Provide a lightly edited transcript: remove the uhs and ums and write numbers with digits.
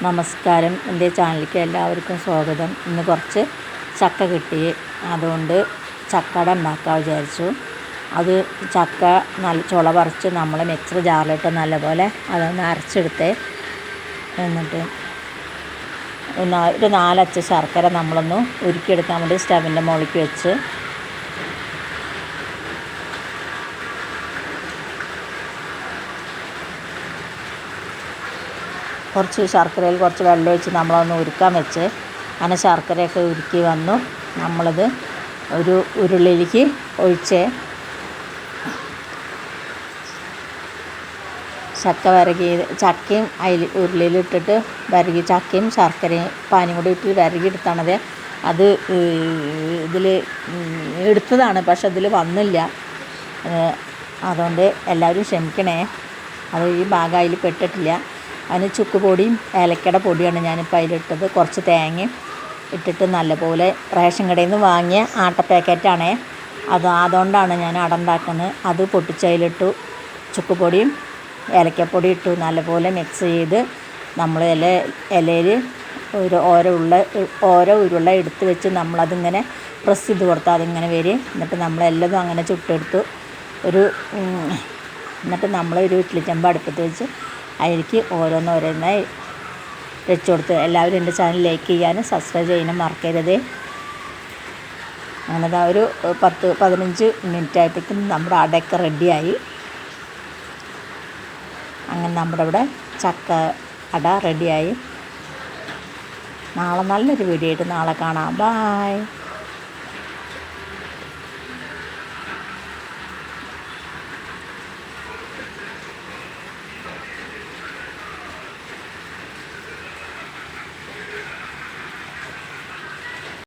നമസ്കാരം, എൻ്റെ ചാനലിലേക്ക് എല്ലാവർക്കും സ്വാഗതം. ഇന്ന് കുറച്ച് ചക്ക കിട്ടി, അതുകൊണ്ട് ചക്കട ഉണ്ടാക്കാൻ വിചാരിച്ചു. അത് ചക്ക നല്ല ചുള പറിച്ച് നമ്മൾ മിക്സർ ജാറിലിട്ട് നല്ലപോലെ അതൊന്ന് അരച്ചെടുത്ത്, എന്നിട്ട് ഒരു 4 അച്ച് ശർക്കര നമ്മളൊന്ന് ഉരുക്കിയെടുക്കാൻ വേണ്ടി സ്റ്റവിൻ്റെ മുകളിലേക്ക് വെച്ച്, കുറച്ച് ശർക്കരയിൽ കുറച്ച് വെള്ളം ഒഴിച്ച് നമ്മളൊന്ന് ഉരുക്കാൻ വെച്ച്, അങ്ങനെ ശർക്കരയൊക്കെ ഉരുക്കി വന്നു. നമ്മളത് ഒരു ഉരുളിയിലേക്ക് ഒഴിച്ച് ചക്കയും അതിൽ ഉരുളിയിലിട്ടിട്ട് വരകി, ചക്കയും ശർക്കരയും പാനിയും കൂടി ഇട്ട് വരകിയെടുത്താണത്. അത് ഇതിൽ എടുത്തതാണ്, പക്ഷെ അതിൽ വന്നില്ല. അതുകൊണ്ട് എല്ലാവരും ക്ഷമിക്കണേ, അത് ഈ ഭാഗം അതിൽ പെട്ടിട്ടില്ല. അതിന് ചുക്ക് പൊടിയും ഏലക്കയുടെ പൊടിയാണ് ഞാനിപ്പോൾ അതിലിട്ടത്. കുറച്ച് തേങ്ങയും ഇട്ടിട്ട് നല്ലപോലെ റേഷൻ കടയിൽ നിന്ന് വാങ്ങിയ ആട്ട പാക്കറ്റാണേ, അതുകൊണ്ടാണ് ഞാൻ അട ഉണ്ടാക്കുന്നത്. അത് പൊട്ടിച്ചതിലിട്ടു, ചുക്ക് പൊടിയും ഏലക്കപ്പൊടി ഇട്ടു, നല്ലപോലെ മിക്സ് ചെയ്ത് നമ്മൾ ഇലയിൽ ഓരോ ഉരുള എടുത്ത് വെച്ച് നമ്മളതിങ്ങനെ പ്രസ് ചെയ്ത് കൊടുത്താൽ അതിങ്ങനെ വരും. എന്നിട്ട് നമ്മളെല്ലതും അങ്ങനെ ചുട്ടെടുത്തു. എന്നിട്ട് നമ്മളൊരു ഇഡ്ഡലി ചെമ്പ് അടുപ്പത്ത് വെച്ച് അതിലേക്ക് ഓരോന്നോരോന്നായി വെച്ച് കൊടുത്ത്. എല്ലാവരും എൻ്റെ ചാനൽ ലൈക്ക് ചെയ്യാനും സബ്സ്ക്രൈബ് ചെയ്യാനും മറക്കരുത്. അങ്ങനെ ഒരു 10-15 മിനിറ്റ് ആയപ്പോഴേക്കും നമ്മുടെ അടയൊക്കെ റെഡിയായി. അങ്ങനെ നമ്മുടെ ഇവിടെ ചക്ക അട റെഡിയായി. നാളെ നല്ലൊരു വീഡിയോ ആയിട്ട് നാളെ കാണാം. ബായ്.